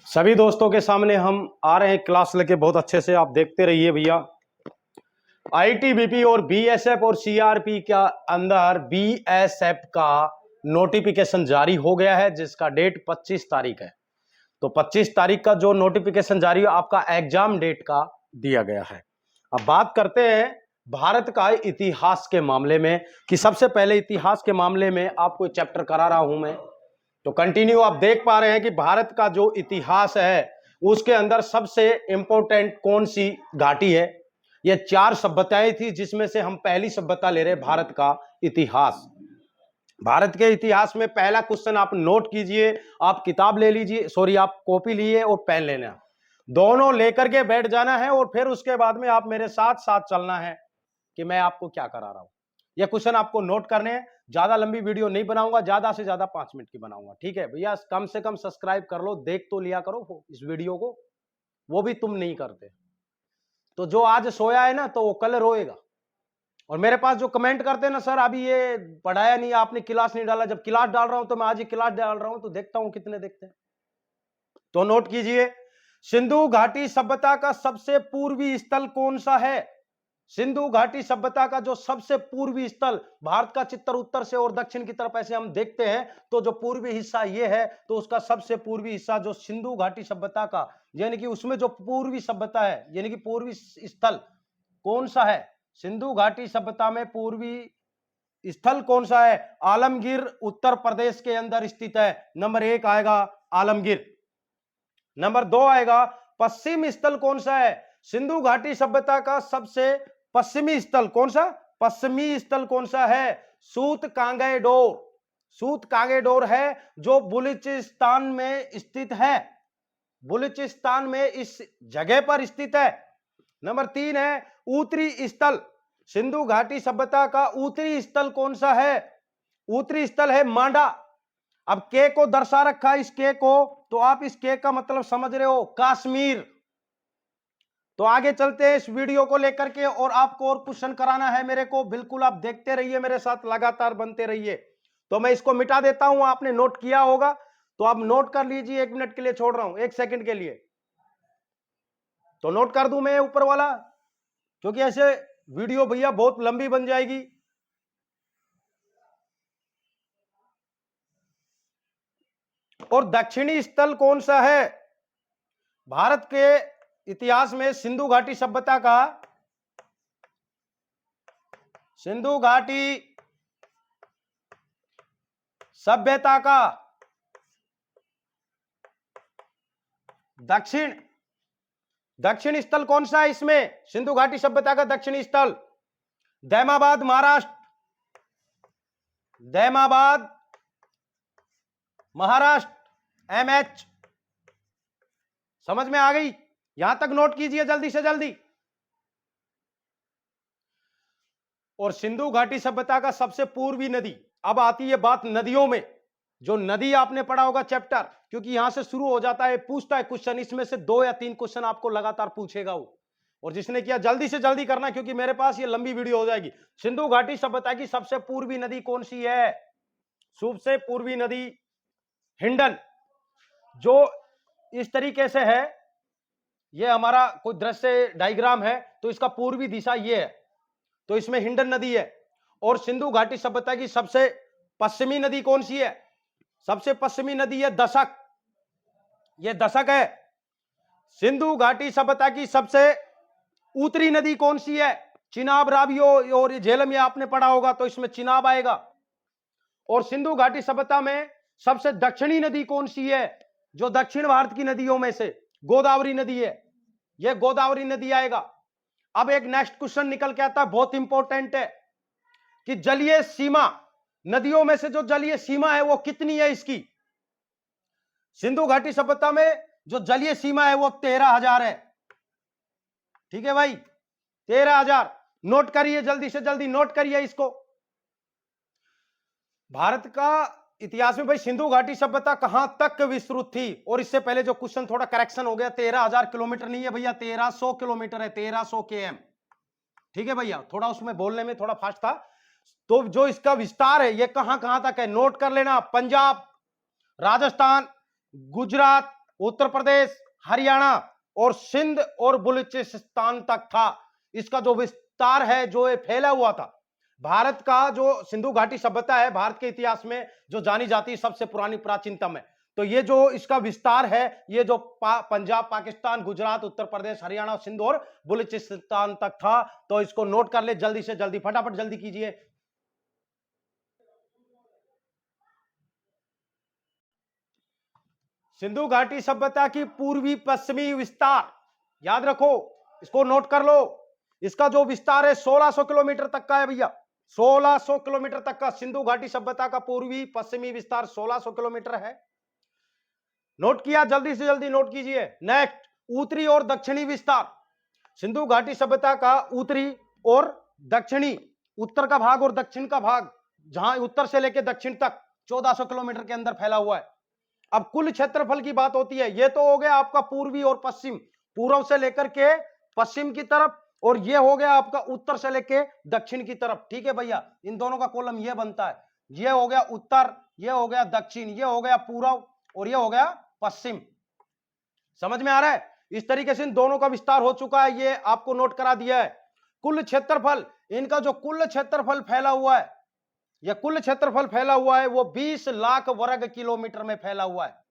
सभी दोस्तों के सामने हम आ रहे हैं क्लास लेके बहुत अच्छे से, आप देखते रहिए भैया। आईटीबीपी और बीएसएफ और सीआरपी का अंदर बीएसएफ का नोटिफिकेशन जारी हो गया है, जिसका डेट 25 तारीख है। तो 25 तारीख का जो नोटिफिकेशन जारी है आपका एग्जाम डेट का दिया गया है। अब बात करते हैं भारत का इतिहास के मामले में, कि सबसे पहले इतिहास के मामले में आपको चैप्टर करा रहा हूं मैं। तो कंटिन्यू आप देख पा रहे हैं कि भारत का जो इतिहास है उसके अंदर सबसे इंपॉर्टेंट कौन सी घाटी है। ये 4 सभ्यताएं थी, जिसमें से हम पहली सभ्यता ले रहे हैं भारत का इतिहास। भारत के इतिहास में पहला क्वेश्चन आप नोट कीजिए, आप किताब ले लीजिए, सॉरी आप कॉपी लिए और पेन लेना, दोनों लेकर के बैठ जाना है और फिर उसके बाद में आप मेरे साथ साथ चलना है कि मैं आपको क्या करा रहा हूं। ये क्वेश्चन आपको नोट करने हैं। ज्यादा लंबी वीडियो नहीं बनाऊंगा, ज्यादा से ज्यादा 5 मिनट की बनाऊंगा, ठीक है भैया। कम से कम सब्सक्राइब कर लो, देख तो लिया करो इस वीडियो को, वो भी तुम नहीं करते। तो जो आज सोया है ना, तो वो कल रोएगा। और मेरे पास जो कमेंट करते हैं ना, सर अभी ये पढ़ाया नहीं, आपने क्लास नहीं डाला। जब क्लास डाल रहा हूं तो मैं आज ही क्लास डाल रहा हूं, तो देखता हूं कितने देखते हैं। तो नोट कीजिए, सिंधु घाटी सभ्यता का सबसे पूर्वी स्थल कौन सा है। सिंधु घाटी सभ्यता का जो सबसे पूर्वी स्थल, भारत का चित्तर उत्तर से और दक्षिण की तरफ ऐसे हम देखते हैं, तो जो पूर्वी हिस्सा ये है, तो उसका सबसे पूर्वी हिस्सा जो सिंधु घाटी सभ्यता का, यानी कि उसमें जो पूर्वी सभ्यता है, यानी कि पूर्वी स्थल कौन सा है। सिंधु घाटी सभ्यता में पूर्वी स्थल कौन सा है। आलमगीर उत्तर प्रदेश के अंदर स्थित है। नंबर 1 आएगा आलमगीर। नंबर 2 आएगा पश्चिम स्थल कौन सा है। सिंधु घाटी सभ्यता का सबसे पश्चिमी स्थल कौन सा, पश्चिमी स्थल कौन सा है। सूत कांगेडोर, सूत कांगेडोर है, जो बलूचिस्तान में स्थित है, बलूचिस्तान में इस जगह पर स्थित है। नंबर 3 है उत्तरी स्थल। सिंधु घाटी सभ्यता का उत्तरी स्थल कौन सा है। उत्तरी स्थल है मांडा। अब के को दर्शा रखा है, इस के को, तो आप इस के का मतलब समझ रहे हो, कश्मीर। तो आगे चलते हैं इस वीडियो को लेकर के, और आपको और क्वेश्चन कराना है मेरे को। बिल्कुल आप देखते रहिए मेरे साथ, लगातार बनते रहिए। तो मैं इसको मिटा देता हूं, आपने नोट किया होगा तो आप नोट कर लीजिए। 1 मिनट के लिए छोड़ रहा हूं, 1 सेकंड के लिए। तो नोट कर दूं मैं ऊपर वाला, क्योंकि ऐसे वीडियो भैया बहुत लंबी बन जाएगी। और दक्षिणी स्थल कौन सा है। भारत के इतिहास में सिंधु घाटी सभ्यता का, सिंधु घाटी सभ्यता का दक्षिण स्थल कौन सा है। इसमें सिंधु घाटी सभ्यता का दक्षिणी स्थल दैमाबाद महाराष्ट्र, दैमाबाद महाराष्ट्र, MH। समझ में आ गई। यहां तक नोट कीजिए जल्दी से जल्दी। और सिंधु घाटी सभ्यता का सबसे पूर्वी नदी। अब आती है बात नदियों में। जो नदी आपने पढ़ा होगा चैप्टर, क्योंकि यहां से शुरू हो जाता है, पूछता है क्वेश्चन, इसमें से 2 या 3 क्वेश्चन आपको लगातार पूछेगा वो। और जिसने किया जल्दी से जल्दी करना, क्योंकि मेरे पास ये लंबी वीडियो हो जाएगी। सिंधु घाटी सभ्यता की सबसे पूर्वी नदी कौन सी है। सबसे पूर्वी नदी हिंडन, जो इस तरीके से है, ये हमारा कोई दृश्य डायग्राम है, तो इसका पूर्वी दिशा ये है, तो इसमें हिंडन नदी है। और सिंधु घाटी सभ्यता की सबसे पश्चिमी नदी कौन सी है। सबसे पश्चिमी नदी है दशक, ये दशक है। सिंधु घाटी सभ्यता की सबसे उत्तरी नदी कौन सी है। चिनाब, रावी और झेलम, ये आपने पढ़ा होगा, तो इसमें चिनाब आएगा। और सिंधु घाटी सभ्यता में सबसे दक्षिणी नदी कौन सी है, जो दक्षिण भारत की नदियों में से गोदावरी नदी है, यह गोदावरी नदी आएगा। अब एक नेक्स्ट क्वेश्चन निकल के आता है, बहुत इंपॉर्टेंट है, कि जलीय सीमा, नदियों में से जो जलीय सीमा है वो कितनी है इसकी। सिंधु घाटी सभ्यता में जो जलीय सीमा है वो 13,000 है। ठीक है भाई, 13,000। नोट करिए जल्दी से जल्दी, नोट करिए इसको। भारत का इतिहास में भाई सिंधु घाटी सभ्यता कहां तक विस्तृत थी। और इससे पहले जो क्वेश्चन थोड़ा करेक्शन हो गया, 13,000 किलोमीटर नहीं है भैया, 1300 किलोमीटर है, 1300 km। ठीक है भैया, थोड़ा उसमें बोलने में थोड़ा फास्ट था। तो जो इसका विस्तार है ये कहां कहां तक है, नोट कर लेना। पंजाब, राजस्थान, गुजरात, उत्तर प्रदेश, हरियाणा और सिंध और बलूचिस्तान तक था। इसका जो विस्तार है, जो ये फैला हुआ था, भारत का जो सिंधु घाटी सभ्यता है, भारत के इतिहास में जो जानी जाती है सबसे पुरानी प्राचीनतम है। तो ये जो इसका विस्तार है, ये जो पंजाब, पाकिस्तान, गुजरात, उत्तर प्रदेश, हरियाणा, सिंध और बलूचिस्तान तक था। तो इसको नोट कर ले जल्दी से जल्दी, फटाफट जल्दी कीजिए। सिंधु घाटी सभ्यता की पूर्वी पश्चिमी विस्तार याद रखो, इसको नोट कर लो। इसका जो विस्तार है 1600 किलोमीटर तक का है भैया, 1600 किलोमीटर तक का सिंधु घाटी सभ्यता का पूर्वी पश्चिमी विस्तार 1600 किलोमीटर है। नोट किया, जल्दी से जल्दी नोट कीजिए। नेक्स्ट, उत्तरी और दक्षिणी विस्तार। सिंधु घाटी सभ्यता का उत्तरी और दक्षिणी, उत्तर का भाग और दक्षिण का भाग, जहां उत्तर से लेकर दक्षिण तक 1400 किलोमीटर के अंदर फैला हुआ है। अब कुल क्षेत्रफल की बात होती है, ये तो हो गया आपका पूर्वी और पश्चिम, पूर्व से लेकर के पश्चिम की तरफ, और ये हो गया आपका उत्तर से लेकर दक्षिण की तरफ। ठीक है भैया, इन दोनों का कॉलम ये बनता है, ये हो गया उत्तर, ये हो गया दक्षिण, ये हो गया पूर्व और ये हो गया पश्चिम। समझ में आ रहा है? इस तरीके से इन दोनों का विस्तार हो चुका है, ये आपको नोट करा दिया है। कुल क्षेत्रफल, इनका जो कुल क्षेत्रफल फैला हुआ है, यह कुल क्षेत्रफल फैला हुआ है वो 20 लाख वर्ग किलोमीटर में फैला हुआ है।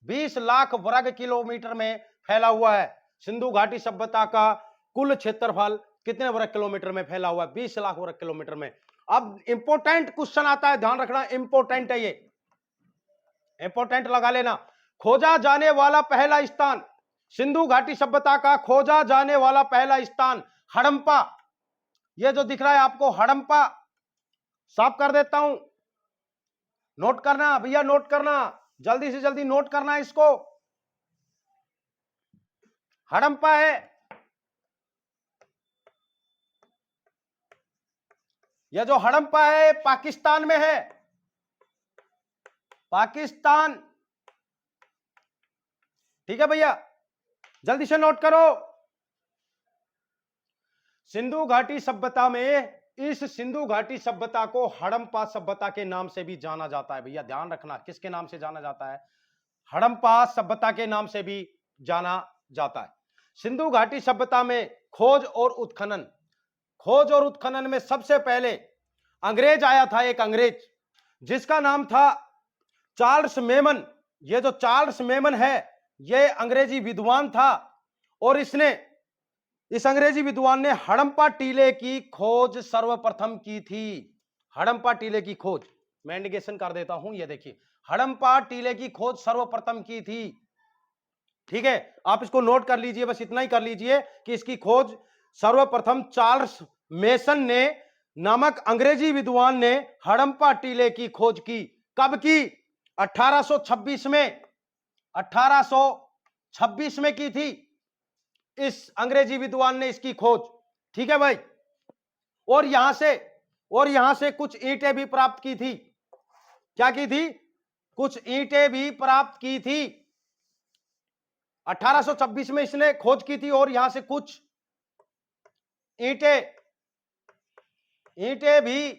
20 लाख वर्ग किलोमीटर में फैला हुआ है। सिंधु घाटी सभ्यता का कुल क्षेत्रफल कितने वर्ग किलोमीटर में फैला हुआ है? 20 लाख वर्ग किलोमीटर में। अब इंपॉर्टेंट क्वेश्चन आता है, ध्यान रखना, इंपॉर्टेंट है ये, इंपॉर्टेंट लगा लेना। खोजा जाने वाला पहला स्थान, सिंधु घाटी सभ्यता का खोजा जाने वाला पहला स्थान हड़प्पा। ये जो दिख रहा है आपको हड़प्पा, साफ कर देता हूं, नोट करना भैया, नोट करना, जल्दी से जल्दी नोट करना इसको। हड़प्पा है, यह जो हड़प्पा है पाकिस्तान में है, पाकिस्तान। ठीक है भैया, जल्दी से नोट करो। सिंधु घाटी सभ्यता में, इस सिंधु घाटी सभ्यता को हड़प्पा सभ्यता के नाम से भी जाना जाता है भैया, ध्यान रखना, किसके नाम से जाना जाता है? हड़प्पा सभ्यता के नाम से भी जाना जाता है। सिंधु घाटी सभ्यता में खोज और उत्खनन, खोज और उत्खनन में सबसे पहले अंग्रेज आया था, एक अंग्रेज जिसका नाम था चार्ल्स मेमन। ये जो चार्ल्स मेमन है, ये अंग्रेजी विद्वान था, और इस अंग्रेजी विद्वान ने हड़प्पा टीले की खोज सर्वप्रथम की थी। हड़प्पा टीले की खोज, मैं इंडिकेशन कर देता हूं, ये देखिए, हड़प्पा टीले की खोज सर्वप्रथम की थी। ठीक है, आप इसको नोट कर लीजिए, बस इतना ही कर लीजिए कि इसकी खोज सर्वप्रथम चार्ल्स मेसन ने नामक अंग्रेजी विद्वान ने हड़प्पा टीले की खोज की। कब की? 1826 में, 1826 में की थी इस अंग्रेजी विद्वान ने इसकी खोज। ठीक है भाई, और यहां से कुछ ईंटें भी प्राप्त की थी। क्या की थी? कुछ ईंटें भी प्राप्त की थी। 1826 में इसने खोज की थी, और यहां से कुछ ईंटें भी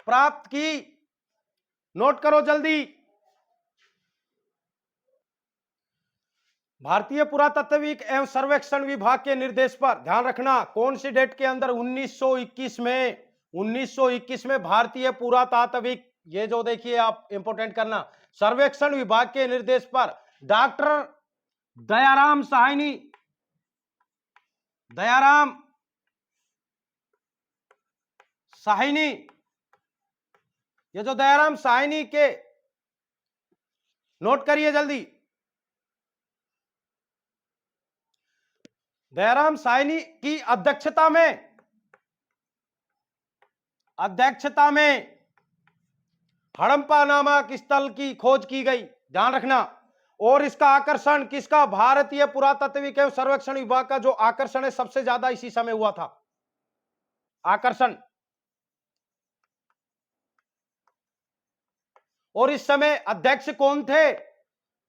प्राप्त की। नोट करो जल्दी। भारतीय पुरातत्विक एवं सर्वेक्षण विभाग के निर्देश पर, ध्यान रखना, कौन सी डेट के अंदर? 1921 में भारतीय पुरातात्विक, ये जो देखिए आप इंपोर्टेंट करना, सर्वेक्षण विभाग के निर्देश पर डॉक्टर दयाराम साहनी, ये जो दयाराम साहनी के, नोट करिए जल्दी, दयाराम साहनी की अध्यक्षता में हड़प्पा नामक स्थल की खोज की गई। ध्यान रखना, और इसका आकर्षण किसका? भारतीय पुरातत्विक एवं सर्वेक्षण विभाग का जो आकर्षण है सबसे ज्यादा इसी समय हुआ था, आकर्षण। और इस समय अध्यक्ष कौन थे?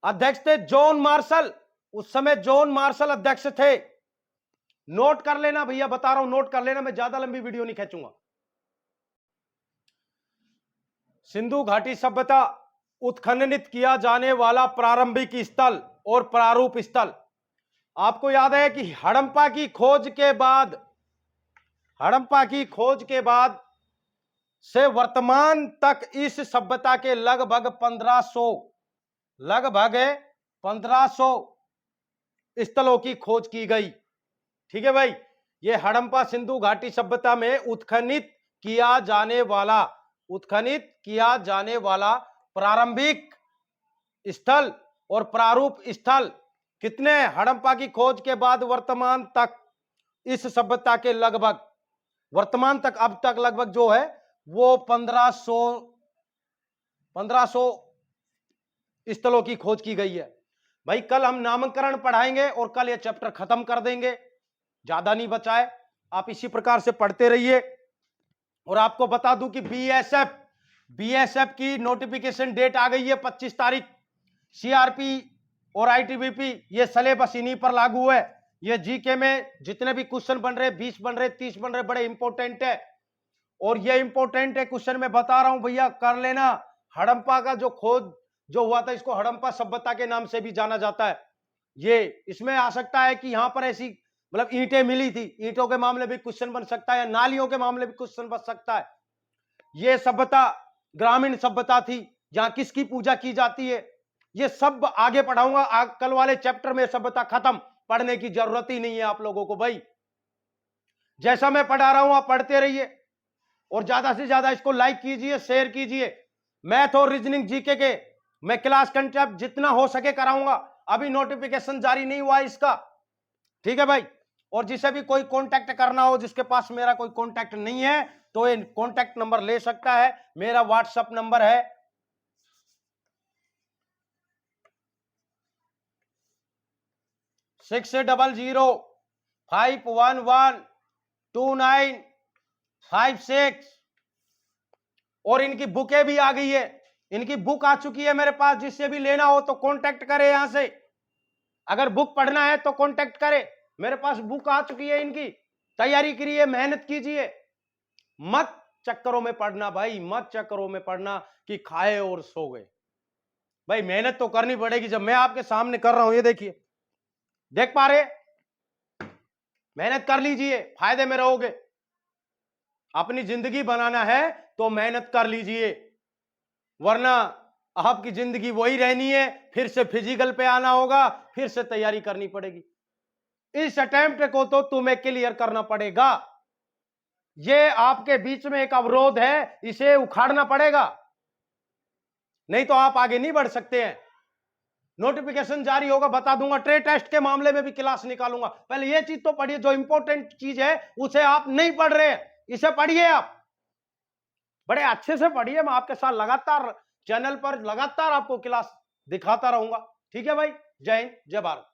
अध्यक्ष थे जॉन मार्शल। उस समय जॉन मार्शल अध्यक्ष थे। नोट कर लेना भैया, बता रहा हूं, नोट कर लेना, मैं ज्यादा लंबी वीडियो नहीं खींचूंगा। सिंधु घाटी सभ्यता उत्खननित किया जाने वाला प्रारंभिक स्थल और प्रारूप स्थल। आपको याद है कि हड़प्पा की खोज के बाद से वर्तमान तक इस सभ्यता के लगभग 1500 स्थलों की खोज की गई। ठीक है भाई, ये हड़प्पा सिंधु घाटी सभ्यता में उत्खनित किया जाने वाला प्रारंभिक स्थल और प्रारूप स्थल कितने, हड़प्पा की खोज के बाद वर्तमान तक इस सभ्यता के लगभग, वर्तमान तक अब तक लगभग जो है वो 1500 स्थलों की खोज की गई है। भाई कल हम नामकरण पढ़ाएंगे और कल ये चैप्टर खत्म कर देंगे, ज्यादा नहीं बचाए। आप इसी प्रकार से पढ़ते रहिए। और आपको बता दूं कि बीएसएफ की नोटिफिकेशन डेट आ गई है 25 तारीख। सीआरपी और आईटीबीपी ये सिलेबस इन्हीं पर लागू है। ये जीके में जितने भी क्वेश्चन बन रहे, 20 बन रहे, 30 बन रहे, बड़े इंपॉर्टेंट है। और ये इंपॉर्टेंट है क्वेश्चन, मैं बता रहा हूं भैया, कर लेना। हड़प्पा का जो खोज जो हुआ था, इसको हड़प्पा सभ्यता के नाम से भी जाना जाता है। ये इसमें आ सकता है कि यहां पर ऐसी मतलब ईंटें मिली थी, ईंटों के मामले भी क्वेश्चन बन सकता है, नालियों के मामले भी क्वेश्चन बन सकता है। ये सभ्यता ग्रामीण सभ्यता थी, जहां किसकी पूजा की जाती है, ये सब आगे पढ़ाऊंगा। कल वाले चैप्टर में सभ्यता खत्म, पढ़ने की जरूरत ही नहीं है आप लोगों को। भाई जैसा मैं पढ़ा रहा हूं आप पढ़ते रहिए और ज्यादा से ज्यादा इसको लाइक कीजिए, शेयर कीजिए। मैथ और रीजनिंग जीके के मैं क्लास कंटेंट जितना हो सके कराऊंगा। अभी नोटिफिकेशन जारी नहीं हुआ इसका, ठीक है भाई। और जिसे भी कोई कांटेक्ट करना हो, जिसके पास मेरा कोई कांटेक्ट नहीं है, तो ये कांटेक्ट नंबर ले सकता है। मेरा व्हाट्सएप नंबर है 6005112956। और इनकी बुकें भी आ गई है, इनकी बुक आ चुकी है मेरे पास। जिससे भी लेना हो तो कांटेक्ट करे यहां से। अगर बुक पढ़ना है तो कांटेक्ट करे, मेरे पास बुक आ चुकी है इनकी। तैयारी करिए, मेहनत कीजिए, मत चक्करों में पढ़ना भाई, मत चक्करों में पढ़ना कि खाए और सो गए। भाई मेहनत तो करनी पड़ेगी। जब मैं आपके सामने कर रहा हूं, ये देखिए, देख पा रहे, मेहनत कर लीजिए, फायदे में रहोगे। अपनी जिंदगी बनाना है तो मेहनत कर लीजिए, वरना आपकी जिंदगी वही रहनी है। फिर से फिजिकल पे आना होगा, फिर से तैयारी करनी पड़ेगी। इस अटेम्प्ट को तो तुम्हें क्लियर करना पड़ेगा। ये आपके बीच में एक अवरोध है, इसे उखाड़ना पड़ेगा, नहीं तो आप आगे नहीं बढ़ सकते हैं। नोटिफिकेशन जारी होगा, बता दूंगा। ट्रे टेस्ट के मामले में भी क्लास निकालूंगा। पहले ये चीज तो पढ़िए, जो इंपॉर्टेंट चीज है उसे आप नहीं पढ़ रहे, इसे पढ़िए। आप बड़े अच्छे से पढ़िए, मैं आपके साथ लगातार चैनल पर लगातार आपको क्लास दिखाता रहूंगा। ठीक है भाई, जय हिंद, जय भारत।